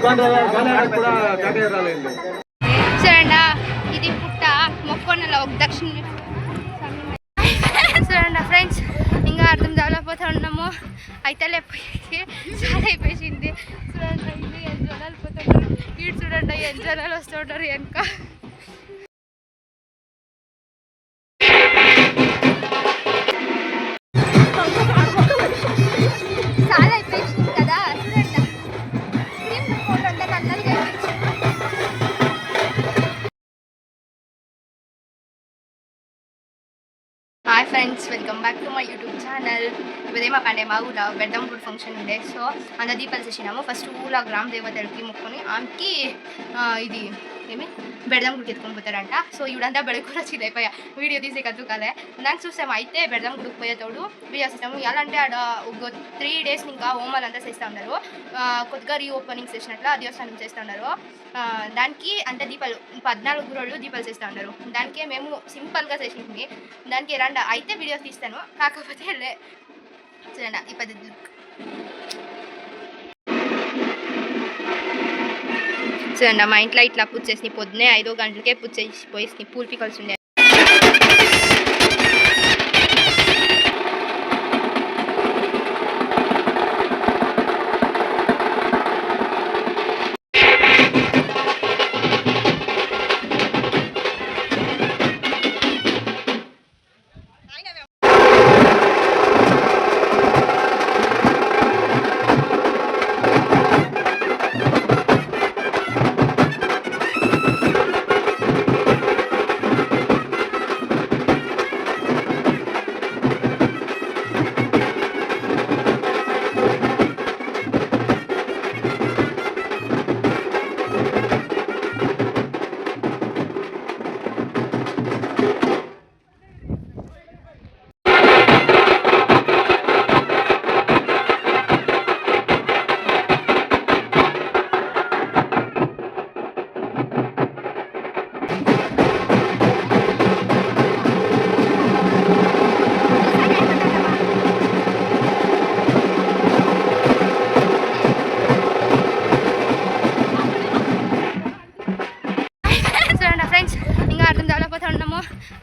చూడండి ఇది పుట్ట మొక్కొండలో ఒక దక్షిణ చూడండి ఫ్రెండ్స్ ఇంకా అర్థం కాలేకపోతా ఉన్నాము అయితే లేకపోతే చాలా అయిపోయింది చూడండి ఎంత జనాలు పోతుంటారు ఇటు చూడండి ఎంత జనాలు వస్తుంటారు వెనక చాలా అయిపోయింది కదా చూడండి hi friends welcome back to my YouTube channel ఇదే మా పండే మా ఊళ్ళో బెడ్డం గుడ్ ఫంక్షన్ ఉండే సో అంత దీపాలు చేసినాము ఫస్ట్ ఊళ్ళో గ్రామ దేవతలకి మొక్కుని ఆమెకి ఇది ఏమి బెడదం గుడికి ఎత్తుకొని పోతారంట సో ఇవిడంతా బెడకూర చీలైపోయా వీడియో తీసే కద్దు కదా నాకు చూసాము అయితే బెడదం గుడికి పోయేతోడు వీడియో చేస్తాము ఎలా అంటే ఆడ ఒక 3 days ఇంకా హోమాలు అంతా చేస్తూ ఉన్నారు కొత్తగా రీఓపెనింగ్ చేసినట్లు ఆ దేవస్థానం చేస్తూ ఉన్నారు దానికి అంటే దీపాలు 14 రోజులు దీపాలు చేస్తూ ఉన్నారు దానికి మేము సింపుల్గా చేసింది దానికి రండ అయితే వీడియో తీస్తాను కాకపోతే చూడండి ఈ పద్ధతి చూడండి మా ఇంట్లో ఇట్లా పూజ చేసి పొద్దునే 5 గంటలకే పూజ చేసి పోయి పూలు పీకల్సి ఉండే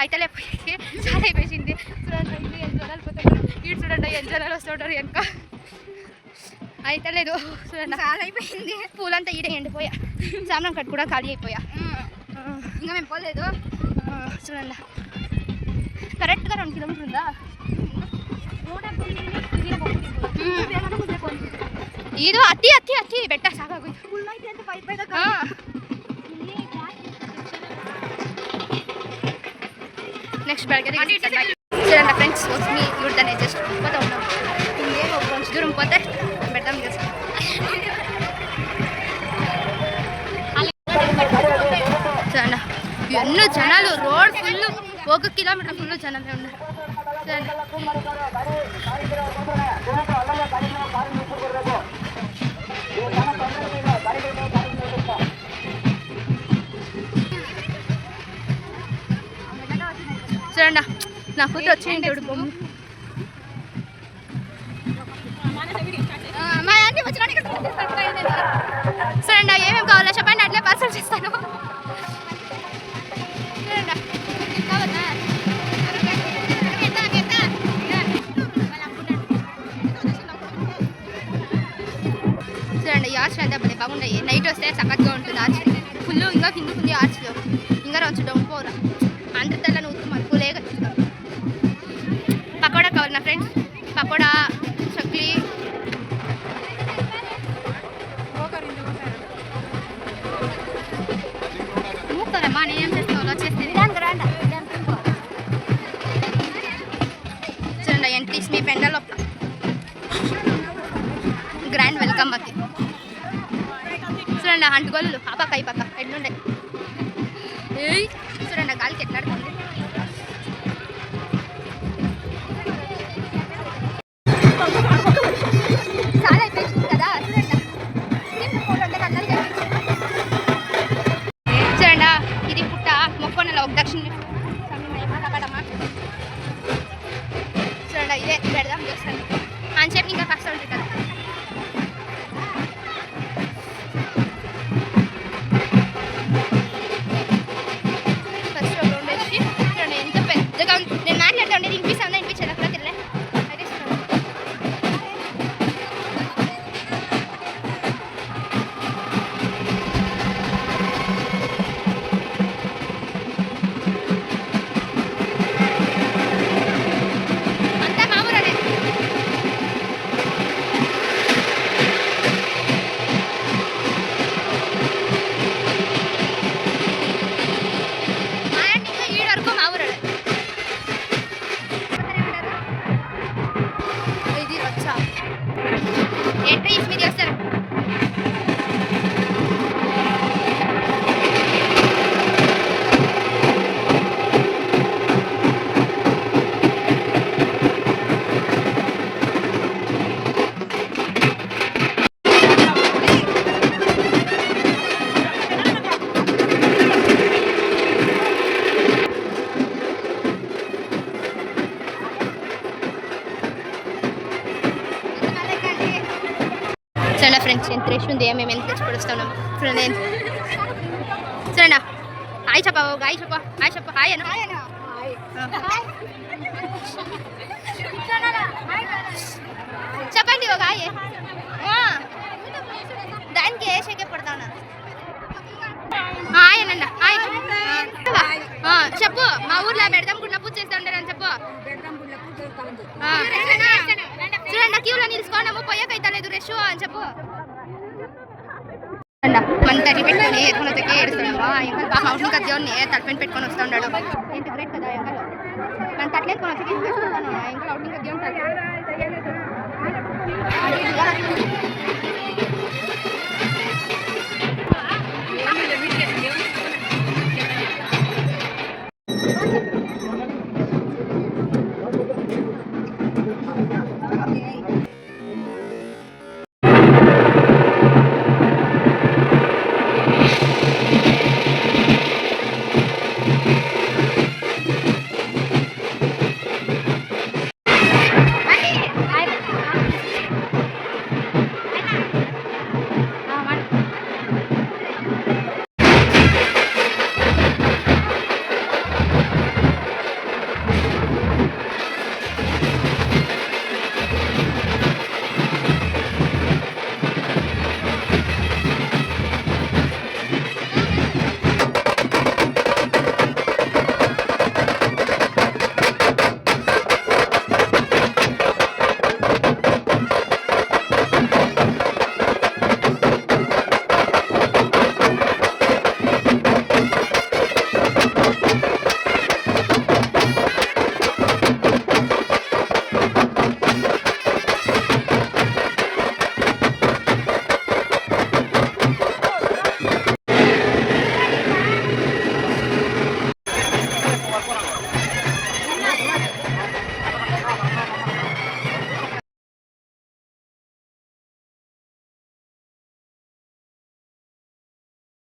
అయితే లేకపోతే చాలా అయిపోయింది చూడండి ఎంత జనాలు పోతుంటారు ఇటు చూడండి ఎంత జనాలు వస్తుంటారు వెనక అయితే లేదు చూడండి చాలా అయిపోయింది పూలంతా ఈడ ఎండిపోయా సామాన్ కట్టు కూడా ఖాళీ అయిపోయా ఇంకా మేము పోలేదు చూడండి కరెక్ట్గా 2 కిలోమీటర్ ఉందా ఇది అత్తి అత్తి అత్తి బెట్ట సాగా నెక్స్ట్ చూడండి ఫ్రెండ్స్ మీ యూడ్దాన్ని జస్ట్ పోతా ఉన్నాం ఇంకేం కొంచెం దూరం పోతే పెడతాం చూడండి ఎన్నో జనాలు రోడ్ ఫుల్ 1 కిలోమీటర్ ఫుల్ జనాలే ఉన్నారు చూడండి నా కూతురు వచ్చింది చూడు బొమ్మ చూడండి ఏమేమి కావాలో చెప్పండి అట్లే పార్సల్ చేస్తాను చూడండి ఈ ఆర్చ్ అంతా భలే బాగున్నాయి నైట్ వస్తే చక్కగా ఉంటుంది ఆర్చ్ ఫుల్ ఇంకా కింద ఉంది ఆర్చ్లో ఇంకా రోజు డౌన్ పోరా అందరి తెల్లని ఉత్తమాలు పూలేగా చూస్తాం పకోడా కావాలి నా ఫ్రెండ్స్ పకోడా చక్లీ మూస్తారమ్మా నేనేం చేస్తాను వచ్చేస్తుంది చూడండి ఎంట్రీస్ మీ పెండలో గ్రాండ్ వెల్కమ్ మాకి చూడండి అంటుగోళ్ళు ఆ పక్క ఈ పక్క ఎట్లుండే ఏయ్ చూడండి గాలికి ఎట్లాడుతుంది చాలా అయిపోయింది కదా చూడండి ఇది పుట్ట మొక్కొండలో ఒక దక్షిణ చూడండి ఇదే పెడదాం చేస్తాను అని చెప్పి ఇంకా కష్టం ఉంటుంది కదా చూడండి ఫ్రెండ్స్ ఎంత రష్ ఉంది మేము ఎంత తెచ్చి పడుస్తున్నాం చూడండి చూడండి హాయ్ చెప్ప హాయ్ చెప్ప హాయ్ అన్న చెప్పండి ఒక హాయ్ దానికి వేసేకే పడతా ఉన్నారు హాయ్ అన్న హాయ్ చెప్పు మా ఊర్లో బెడదం గుడ్ల పూజ చేస్తూ ఉంటారని చెప్పు చూడండి క్యూలో నిలుచుకోండి పోయాకైతే లేదు రెష్ అని చెప్పు మన తడి పెట్టుకొని ఎత్తుకున్నతకే ఏడుస్తున్నాము ఇంకా పాప అవుట్ని కద్యోని తలపెంట్ పెట్టుకొని వస్తూ ఉన్నాడు ఎంత గ్రేట్ కదా ఎంకలో మన తట్లేసుకొని వచ్చి ఇంకా అవుట్ని కద్యోని